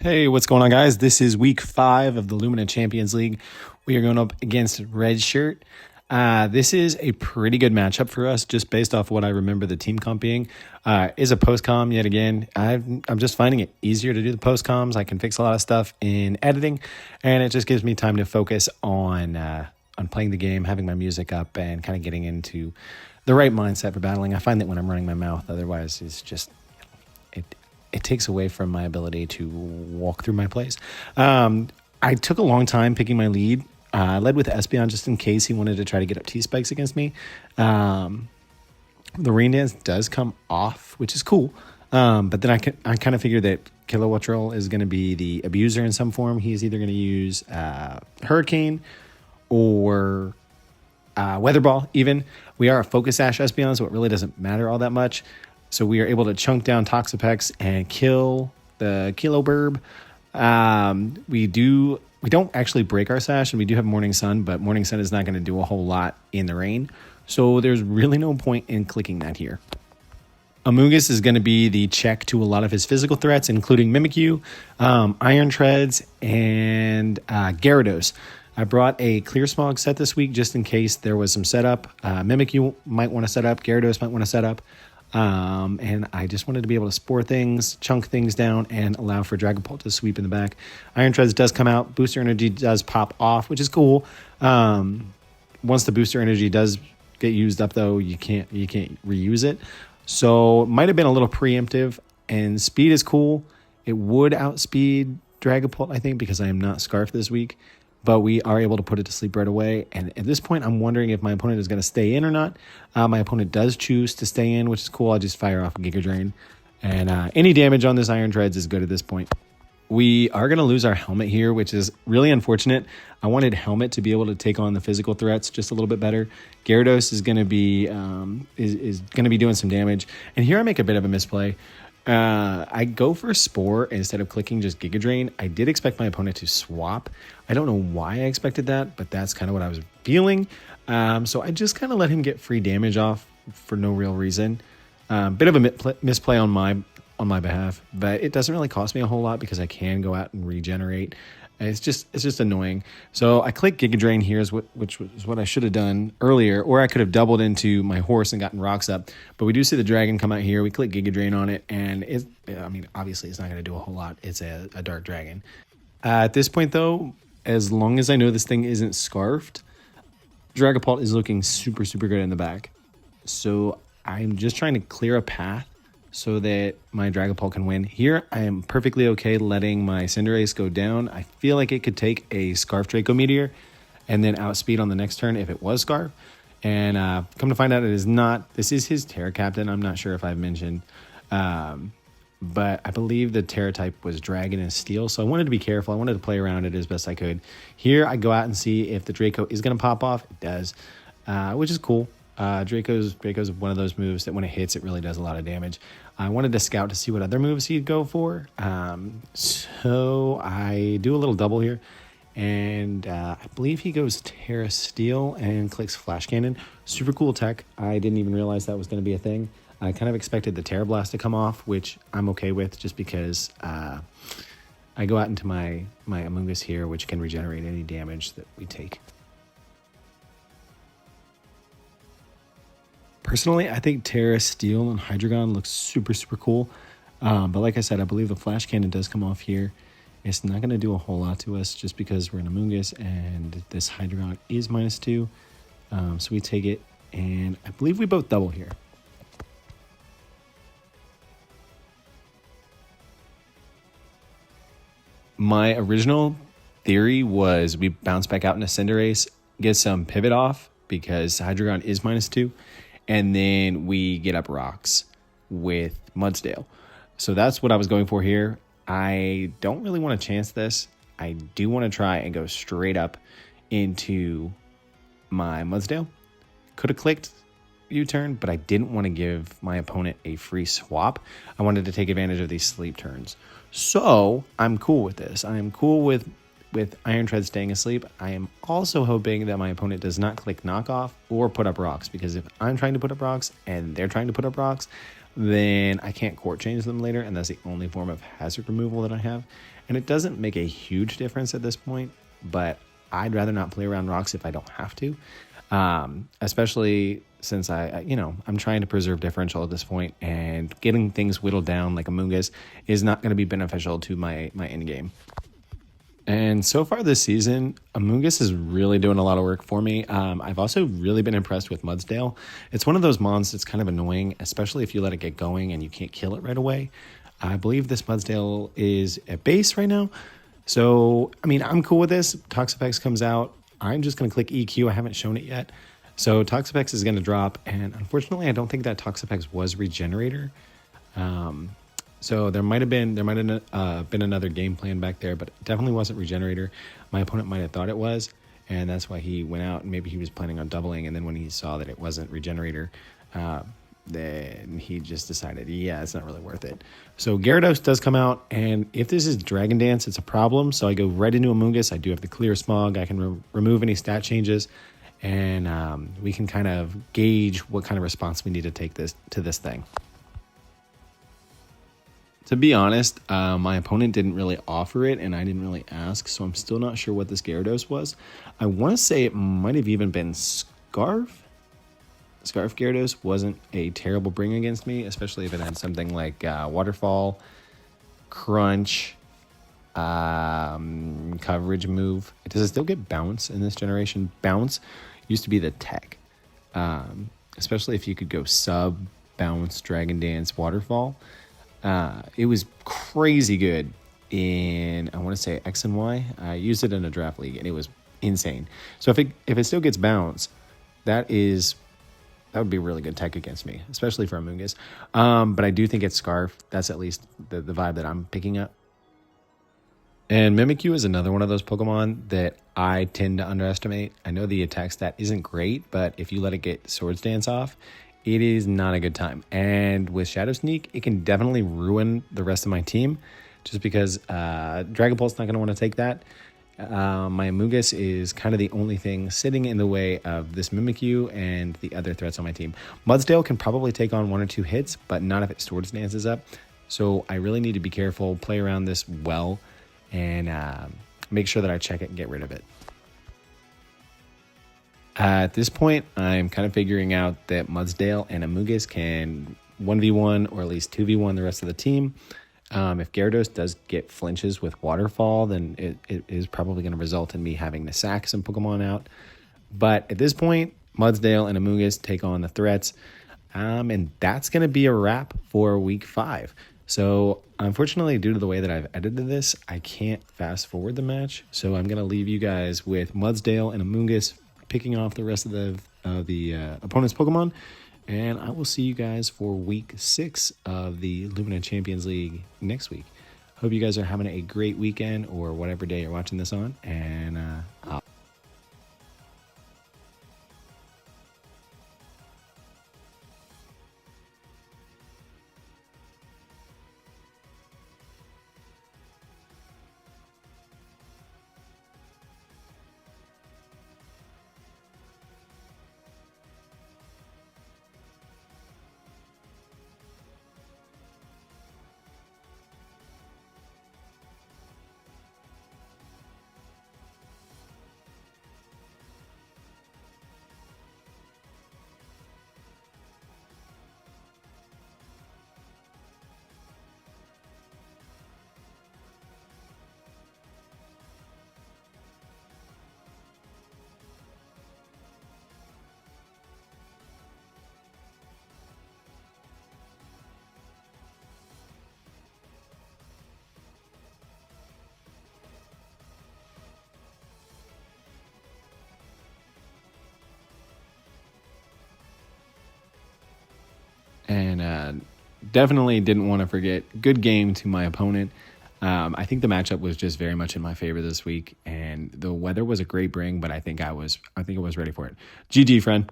Hey, what's going on, guys? This is week 5 of the Lumina Champions League. We are going up against Red Shirt. This is a pretty good matchup for us, just based off what I remember the team comp being. Is a post-com yet again. I'm just finding it easier to do the post-coms. I can fix a lot of stuff in editing, and it just gives me time to focus on playing the game, having my music up, and kind of getting into the right mindset for battling. I find that when I'm running my mouth, otherwise it's just... It takes away from my ability to walk through my plays. I took a long time picking my lead. I led with Espeon just in case he wanted to try to get up T-spikes against me. The rain dance does come off, which is cool. But then I kind of figured that Kilowattrel is going to be the abuser in some form. He's either going to use Hurricane or Weather Ball even. We are a Focus Sash Espeon, so it really doesn't matter all that much. So we are able to chunk down Toxapex and kill the Kiloburb. We don't actually break our sash, and we do have Morning Sun, but Morning Sun is not going to do a whole lot in the rain. So there's really no point in clicking that here. Amongus is going to be the check to a lot of his physical threats, including Mimikyu, Iron Treads, and Gyarados. I brought a Clear Smog set this week just in case there was some setup. Mimikyu might want to set up. Gyarados might want to set up. And I just wanted to be able to spore things, chunk things down, and allow for Dragapult to sweep in the back. Iron Treads does come out. Booster Energy does pop off, which is cool. Once the Booster Energy does get used up, though, you can't reuse it. So it might have been a little preemptive. And speed is cool. It would outspeed Dragapult, I think, because I am not Scarf this week. But we are able to put it to sleep right away. And at this point, I'm wondering if my opponent is going to stay in or not. My opponent does choose to stay in, which is cool. I'll just fire off a Giga Drain. And any damage on this Iron Treads is good at this point. We are going to lose our Helmet here, which is really unfortunate. I wanted Helmet to be able to take on the physical threats just a little bit better. Gyarados is going to be is going to be doing some damage. And here I make a bit of a misplay. I go for Spore instead of clicking just Giga Drain. I did expect my opponent to swap. I don't know why I expected that, but that's kind of what I was feeling. So I just kind of let him get free damage off for no real reason. Bit of a misplay on my behalf, but it doesn't really cost me a whole lot because I can go out and regenerate. It's just annoying. So I click Giga Drain here, which was what I should have done earlier, or I could have doubled into my horse and gotten rocks up. But we do see the dragon come out here. We click Giga Drain on it, and obviously it's not going to do a whole lot. It's a dark dragon. At this point, though, as long as I know this thing isn't scarfed, Dragapult is looking super, super good in the back. So I'm just trying to clear a path so that my Dragapult can win. Here, I am perfectly okay letting my Cinderace go down. I feel like it could take a Scarf Draco Meteor and then outspeed on the next turn if it was Scarf. And come to find out, it is not. This is his Terra Captain. I'm not sure if I've mentioned. But I believe the Terra type was Dragon and Steel. So I wanted to be careful. I wanted to play around it as best I could. Here, I go out and see if the Draco is going to pop off. It does, which is cool. Draco's one of those moves that when it hits, it really does a lot of damage. I wanted to scout to see what other moves he'd go for. So I do a little double here. And I believe he goes Terra Steel and clicks Flash Cannon. Super cool tech. I didn't even realize that was going to be a thing. I kind of expected the Terra Blast to come off, which I'm okay with just because I go out into my Amongus here, which can regenerate any damage that we take. Personally, I think Terra Steel and Hydreigon looks super, super cool. But like I said, I believe the Flash Cannon does come off here. It's not going to do a whole lot to us just because we're in Amongus and this Hydreigon is -2. So we take it, and I believe we both double here. My original theory was we bounce back out into Cinderace, get some pivot off because Hydreigon is -2. And then we get up rocks with Mudsdale. So that's what I was going for here. I don't really want to chance this. I do want to try and go straight up into my Mudsdale. Could have clicked U-turn, but I didn't want to give my opponent a free swap. I wanted to take advantage of these sleep turns. So I'm cool with this. I am cool with Iron Tread staying asleep. I am also hoping that my opponent does not click knockoff or put up rocks, because if I'm trying to put up rocks and they're trying to put up rocks, then I can't court change them later, and that's the only form of hazard removal that I have. And it doesn't make a huge difference at this point, but I'd rather not play around rocks if I don't have to, especially since I'm trying to preserve differential at this point, and getting things whittled down like Amongus is not going to be beneficial to my end game. And so far this season, Amongus is really doing a lot of work for me. I've also really been impressed with Mudsdale. It's one of those mons that's kind of annoying, especially if you let it get going and you can't kill it right away. I believe this Mudsdale is at base right now. So, I mean, I'm cool with this. Toxapex comes out. I'm just going to click EQ. I haven't shown it yet. So Toxapex is going to drop. And unfortunately, I don't think that Toxapex was Regenerator. So there might have been another game plan back there, but it definitely wasn't Regenerator. My opponent might have thought it was, and that's why he went out, and maybe he was planning on doubling, and then when he saw that it wasn't Regenerator, then he just decided, yeah, it's not really worth it. So Gyarados does come out, and if this is Dragon Dance, it's a problem. So I go right into Amongus. I do have the Clear Smog. I can remove any stat changes, and we can kind of gauge what kind of response we need to take to this thing. To be honest, my opponent didn't really offer it, and I didn't really ask, so I'm still not sure what this Gyarados was. I want to say it might have even been Scarf. Scarf Gyarados wasn't a terrible bring against me, especially if it had something like Waterfall, Crunch, Coverage Move. Does it still get Bounce in this generation? Bounce used to be the tech, especially if you could go Sub, Bounce, Dragon Dance, Waterfall. It was crazy good in, I want to say, X and Y. I used it in a draft league, and it was insane. So if it still gets Bounce, that would be a really good tech against me, especially for Amongus. But I do think it's Scarf. That's at least the vibe that I'm picking up. And Mimikyu is another one of those Pokemon that I tend to underestimate. I know the attack stat isn't great, but if you let it get Swords Dance off, it is not a good time. And with Shadow Sneak, it can definitely ruin the rest of my team, just because Dragon Pulse not going to want to take that. My Amongus is kind of the only thing sitting in the way of this Mimikyu and the other threats on my team. Mudsdale can probably take on 1 or 2 hits, but not if it Swords Dances up. So I really need to be careful, play around this well, and make sure that I check it and get rid of it. At this point, I'm kind of figuring out that Mudsdale and Amongus can 1v1 or at least 2v1 the rest of the team. If Gyarados does get flinches with Waterfall, then it is probably going to result in me having to sack some Pokemon out. But at this point, Mudsdale and Amongus take on the threats. And that's going to be a wrap for week 5. So unfortunately, due to the way that I've edited this, I can't fast forward the match. So I'm going to leave you guys with Mudsdale and Amongus picking off the rest of the opponent's Pokemon. And I will see you guys for week 6 of the Lumina Champions League next week. Hope you guys are having a great weekend or whatever day you're watching this on. And definitely didn't want to forget, good game to my opponent. I think the matchup was just very much in my favor this week, and the weather was a great bring, but I think I was ready for it. GG, friend.